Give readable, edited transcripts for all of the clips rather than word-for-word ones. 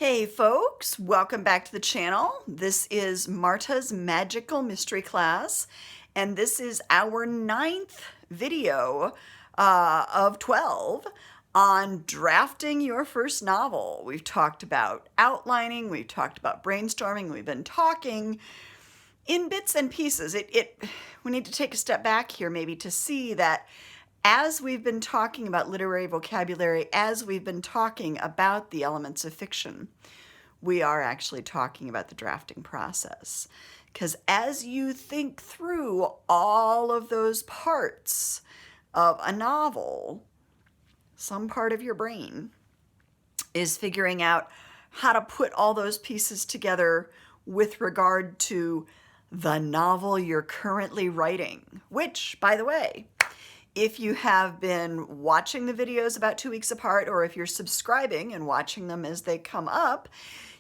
Hey folks, welcome back to the channel. This is Marta's Magical Mystery Class, and this is our 9th video of 12 on drafting your first novel. We've talked about outlining, we've talked about brainstorming, we've been talking in bits and pieces. We need to take a step back here maybe to see that as we've been talking about literary vocabulary, as we've been talking about the elements of fiction, we are actually talking about the drafting process. Because as you think through all of those parts of a novel, some part of your brain is figuring out how to put all those pieces together with regard to the novel you're currently writing, which, by the way, if you have been watching the videos about 2 weeks apart, or if you're subscribing and watching them as they come up,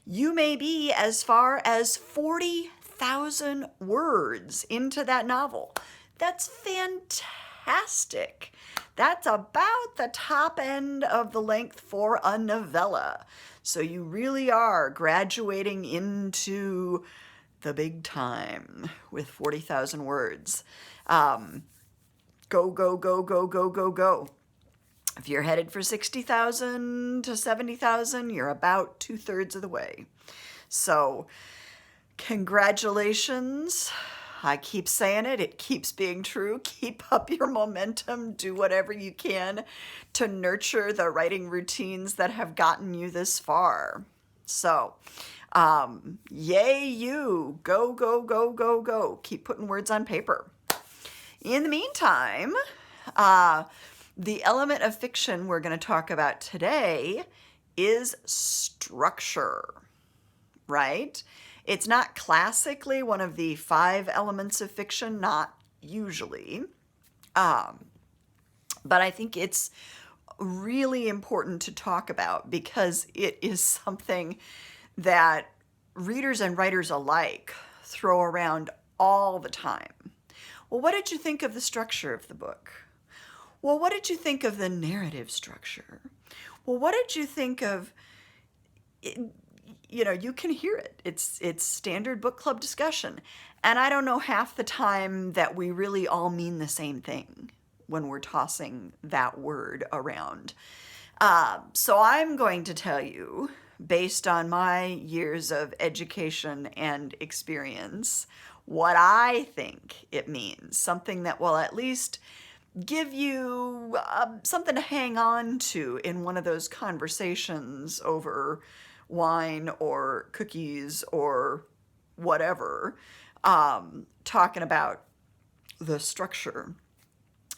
you may be as far as 40,000 words into that novel. That's fantastic. That's about the top end of the length for a novella. So you really are graduating into the big time with 40,000 words. Go, go, go, go, go, go, go. If you're headed for 60,000 to 70,000, you're about 2/3 of the way. So congratulations. I keep saying it. It keeps being true. Keep up your momentum. Do whatever you can to nurture the writing routines that have gotten you this far. So, yay you. Go, go, go, go, go. Keep putting words on paper. In the meantime, the element of fiction we're going to talk about today is structure, right? It's not classically one of the 5 elements of fiction, not usually, but I think it's really important to talk about because it is something that readers and writers alike throw around all the time. Well, what did you think of the structure of the book? Well, what did you think of the narrative structure? Well, what did you think of, you can hear it. It's standard book club discussion. And I don't know half the time that we really all mean the same thing when we're tossing that word around. So I'm going to tell you, based on my years of education and experience, what I think it means, something that will at least give you something to hang on to in one of those conversations over wine or cookies or whatever, talking about the structure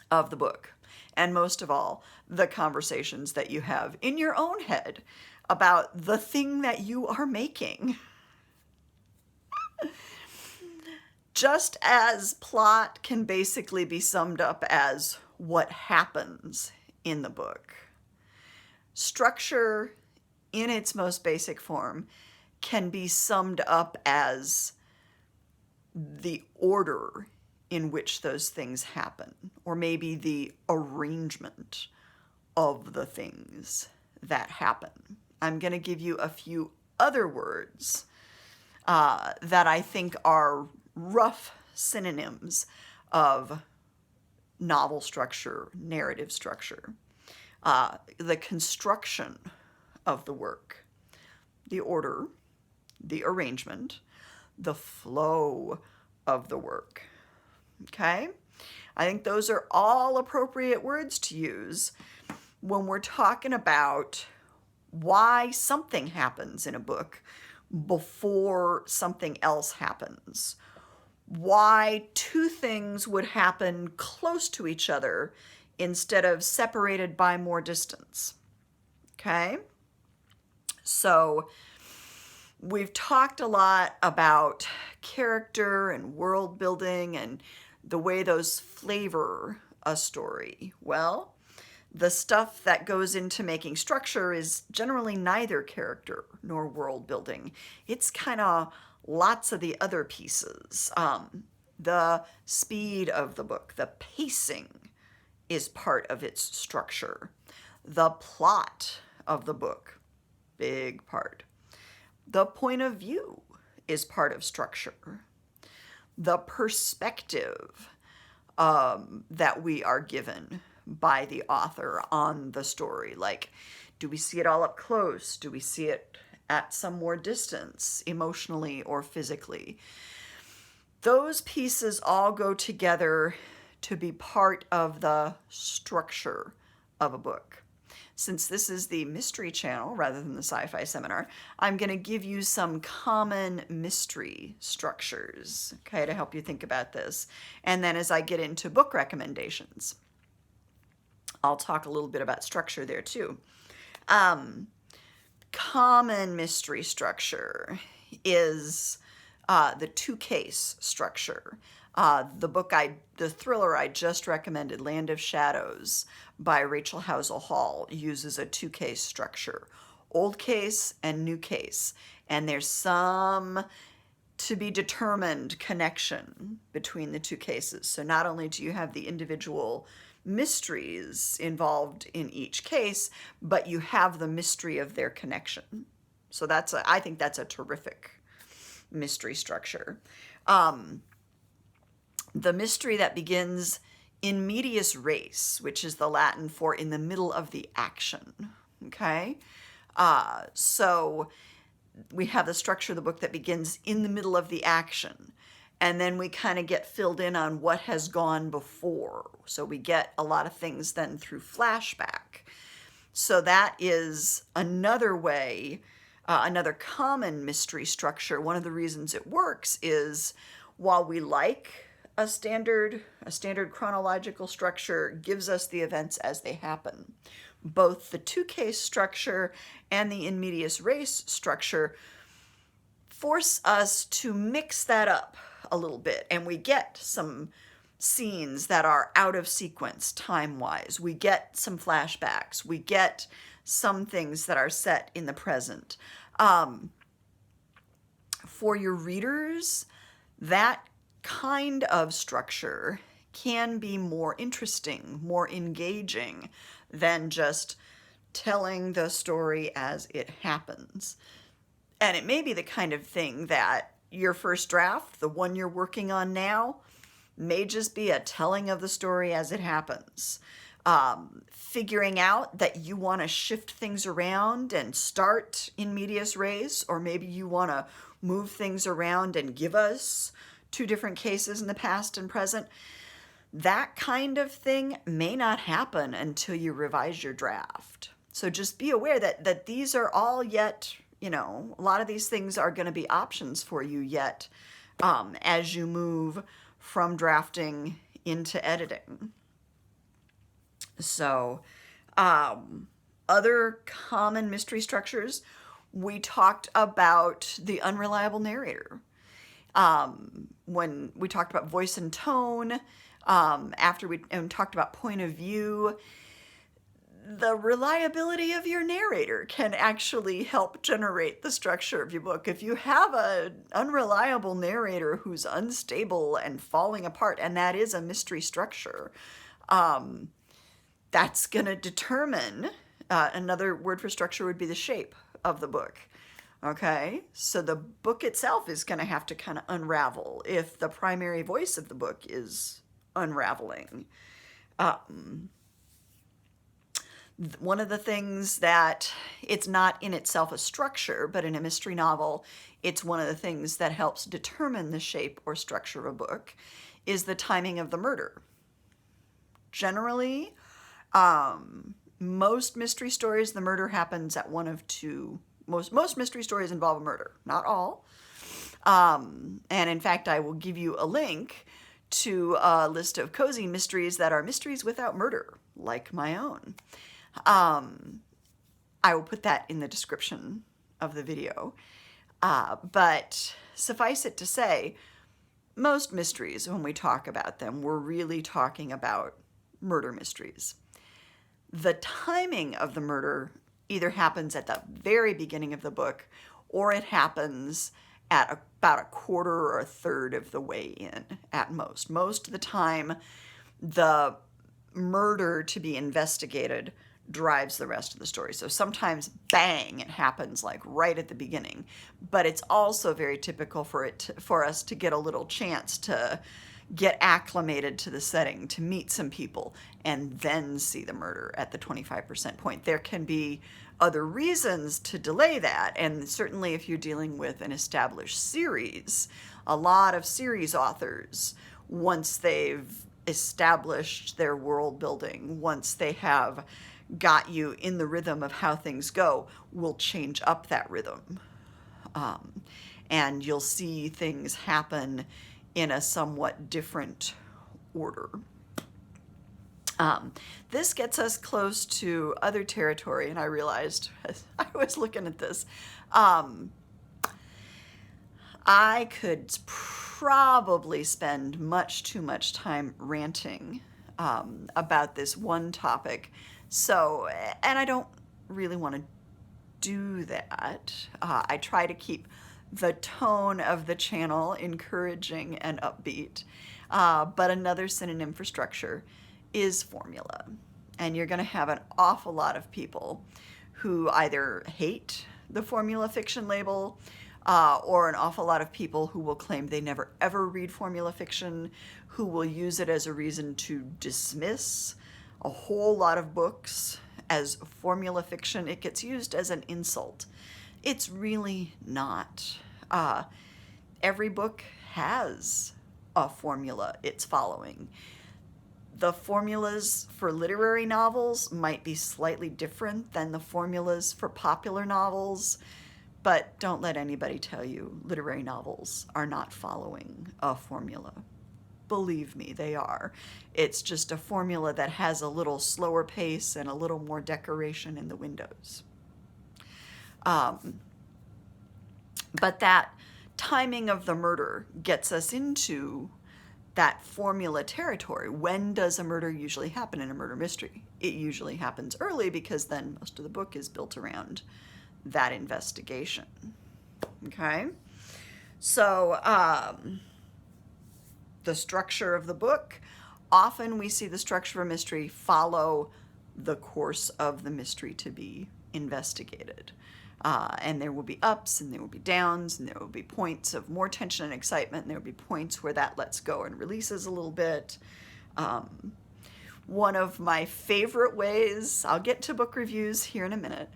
of the book. And most of all, the conversations that you have in your own head about the thing that you are making. Just as plot can basically be summed up as what happens in the book, structure in its most basic form can be summed up as the order in which those things happen, or maybe the arrangement of the things that happen. I'm going to give you a few other words that I think are rough synonyms of novel structure, narrative structure. The construction of the work, the order, the arrangement, the flow of the work. Okay? I think those are all appropriate words to use when we're talking about why something happens in a book before something else happens. Why 2 things would happen close to each other instead of separated by more distance. Okay? So we've talked a lot about character and world building and the way those flavor a story. Well, the stuff that goes into making structure is generally neither character nor world building. It's kind of lots of the other pieces. The speed of the book, the pacing is part of its structure. The plot of the book, big part. The point of view is part of structure. The perspective that we are given by the author on the story. Like, do we see it all up close? Do we see it at some more distance, emotionally or physically? Those pieces all go together to be part of the structure of a book. Since this is the mystery channel rather than the sci-fi seminar, I'm going to give you some common mystery structures, okay, to help you think about this. And then as I get into book recommendations, I'll talk a little bit about structure there too. Common mystery structure is the two-case structure. The thriller I just recommended, Land of Shadows by Rachel Housel Hall, uses a two-case structure, old case and new case. And there's some to be determined connection between the two cases. So not only do you have the individual mysteries involved in each case, but you have the mystery of their connection. So I think that's a terrific mystery structure. The mystery that begins in medias res, which is the Latin for in the middle of the action, okay? So we have the structure of the book that begins in the middle of the action, and then we kind of get filled in on what has gone before. So we get a lot of things then through flashback. So that is another way, another common mystery structure. One of the reasons it works is while we like a standard chronological structure gives us the events as they happen. Both the two-case structure and the in medias res structure force us to mix that up a little bit, and we get some scenes that are out of sequence time-wise. We get some flashbacks. We get some things that are set in the present. For your readers, that kind of structure can be more interesting, more engaging than just telling the story as it happens. And it may be the kind of thing that your first draft, the one you're working on now, may just be a telling of the story as it happens. Figuring out that you want to shift things around and start in medias res, or maybe you want to move things around and give us two different cases in the past and present, that kind of thing may not happen until you revise your draft. So just be aware that these are all yet, a lot of these things are going to be options for you yet as you move from drafting into editing. So other common mystery structures, we talked about the unreliable narrator. When we talked about voice and tone, after we talked about point of view, the reliability of your narrator can actually help generate the structure of your book. If you have an unreliable narrator who's unstable and falling apart, and that is a mystery structure, that's going to determine, another word for structure would be the shape of the book. Okay, so the book itself is going to have to kind of unravel if the primary voice of the book is unraveling. One of the things that it's not in itself a structure, but in a mystery novel, it's one of the things that helps determine the shape or structure of a book is the timing of the murder. Generally, most mystery stories, the murder happens at one of two. Most mystery stories involve a murder, not all. And in fact, I will give you a link to a list of cozy mysteries that are mysteries without murder, like my own. I will put that in the description of the video. But suffice it to say, most mysteries, when we talk about them, we're really talking about murder mysteries. The timing of the murder either happens at the very beginning of the book or it happens at about a quarter or a third of the way in at most. Most of the time, the murder to be investigated drives the rest of the story. So sometimes, bang, it happens like right at the beginning. But it's also very typical for us to get a little chance to get acclimated to the setting, to meet some people, and then see the murder at the 25% point. There can be other reasons to delay that, and certainly if you're dealing with an established series, a lot of series authors, once they've established their world building, once they have got you in the rhythm of how things go, will change up that rhythm. And you'll see things happen in a somewhat different order. This gets us close to other territory, and I realized as I was looking at this, I could probably spend much too much time ranting about this one topic. So, and I don't really want to do that. I try to keep the tone of the channel encouraging and upbeat. But another synonym for structure is formula. And you're going to have an awful lot of people who either hate the formula fiction label, or an awful lot of people who will claim they never ever read formula fiction, who will use it as a reason to dismiss a whole lot of books as formula fiction. It gets used as an insult. It's really not. Every book has a formula it's following. The formulas for literary novels might be slightly different than the formulas for popular novels, but don't let anybody tell you literary novels are not following a formula. Believe me, they are. It's just a formula that has a little slower pace and a little more decoration in the windows. But that timing of the murder gets us into that formula territory. When does a murder usually happen in a murder mystery? It usually happens early because then most of the book is built around that investigation. Okay? So, the structure of the book, often we see the structure of a mystery follow the course of the mystery to be investigated. And there will be ups and there will be downs, and there will be points of more tension and excitement, and there will be points where that lets go and releases a little bit. One of my favorite ways, I'll get to book reviews here in a minute,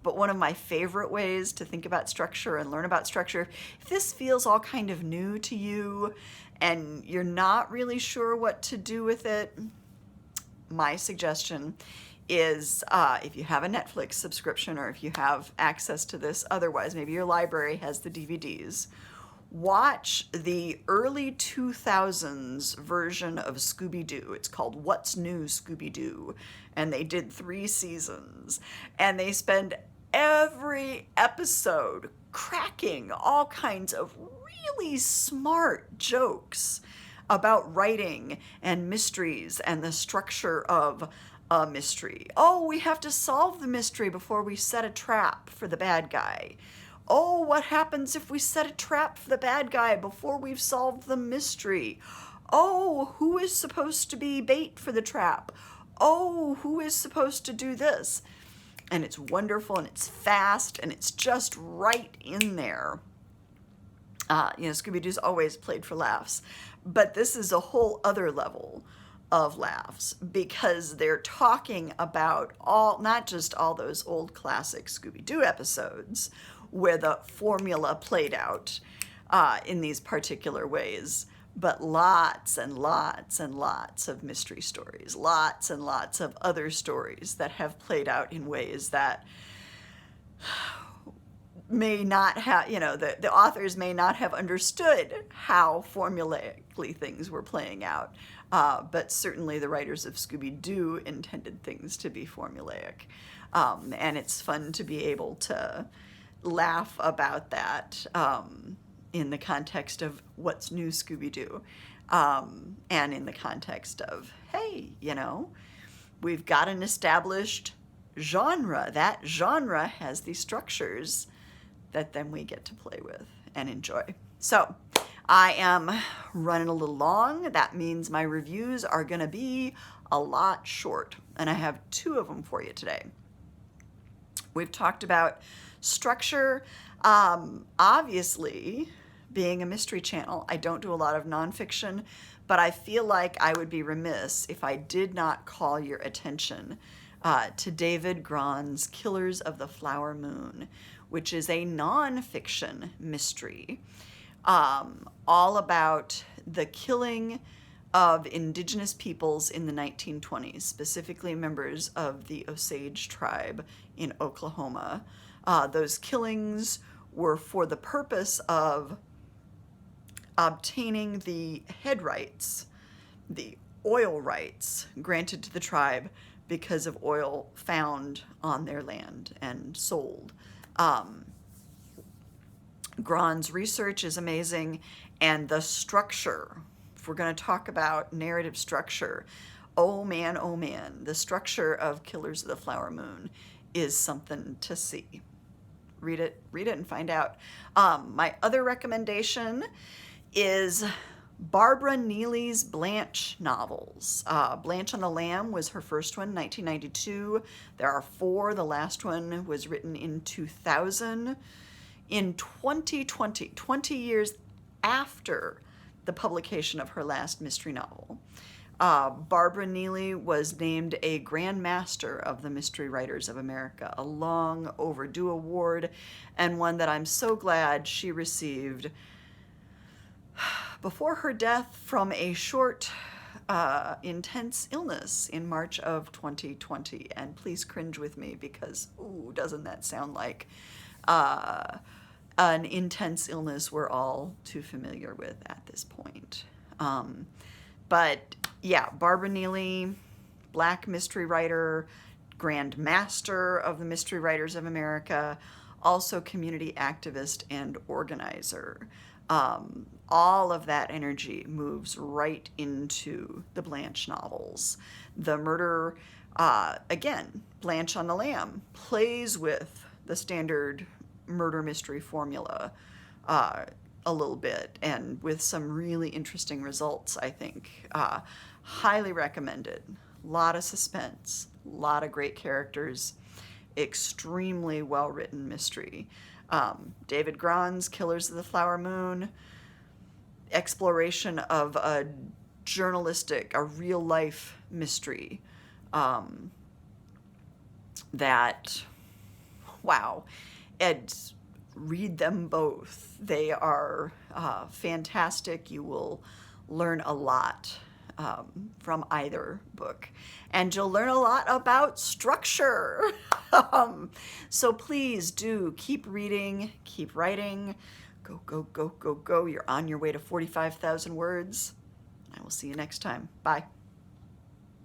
but one of my favorite ways to think about structure and learn about structure, if this feels all kind of new to you and you're not really sure what to do with it, my suggestion is if you have a Netflix subscription or if you have access to this otherwise, maybe your library has the DVDs, watch the early 2000s version of Scooby-Doo. It's called What's New, Scooby-Doo, and they did 3 seasons, and they spend every episode cracking all kinds of really smart jokes about writing and mysteries and the structure of a mystery. Oh, we have to solve the mystery before we set a trap for the bad guy. Oh, what happens if we set a trap for the bad guy before we've solved the mystery? Oh, who is supposed to be bait for the trap? Oh, who is supposed to do this? And it's wonderful, and it's fast, and it's just right in there. Scooby-Doo's always played for laughs, but this is a whole other level of laughs because they're talking about not just all those old classic Scooby-Doo episodes where the formula played out in these particular ways, but lots and lots and lots of mystery stories, lots and lots of other stories that have played out in ways that may not have, the authors may not have understood how formulaically things were playing out. But certainly the writers of Scooby-Doo intended things to be formulaic. And it's fun to be able to laugh about that in the context of What's New, Scooby-Doo, and in the context of, hey, we've got an established genre. That genre has these structures that then we get to play with and enjoy. So I am running a little long. That means my reviews are going to be a lot short, and I have two of them for you today. We've talked about structure. Obviously, being a mystery channel, I don't do a lot of nonfiction, but I feel like I would be remiss if I did not call your attention to David Grahn's Killers of the Flower Moon, which is a nonfiction mystery all about the killing of indigenous peoples in the 1920s, specifically members of the Osage tribe in Oklahoma. Those killings were for the purpose of obtaining the head rights, the oil rights granted to the tribe because of oil found on their land and sold. Grahn's research is amazing, and the structure, if we're going to talk about narrative structure, oh man, the structure of Killers of the Flower Moon is something to see. Read it and find out. My other recommendation is Barbara Neely's Blanche novels. Blanche on the Lamb was her first one, 1992. There are 4. The last one was written in 2000. In 2020, 20 years after the publication of her last mystery novel, Barbara Neely was named a Grand Master of the Mystery Writers of America, a long overdue award, and one that I'm so glad she received before her death from a short, intense illness in March of 2020. And please cringe with me because, ooh, doesn't that sound like an intense illness we're all too familiar with at this point. But yeah, Barbara Neely, Black mystery writer, Grand Master of the Mystery Writers of America, also community activist and organizer. All of that energy moves right into the Blanche novels. The murder, again, Blanche on the Lamb plays with the standard murder mystery formula a little bit, and with some really interesting results, I think. Highly recommended. A lot of suspense, a lot of great characters, extremely well-written mystery. David Grahn's Killers of the Flower Moon, exploration of a journalistic, a real-life mystery that, wow. And read them both. They are fantastic. You will learn a lot from either book. And you'll learn a lot about structure. So please do keep reading, keep writing. Go, go, go, go, go. You're on your way to 45,000 words. I will see you next time. Bye.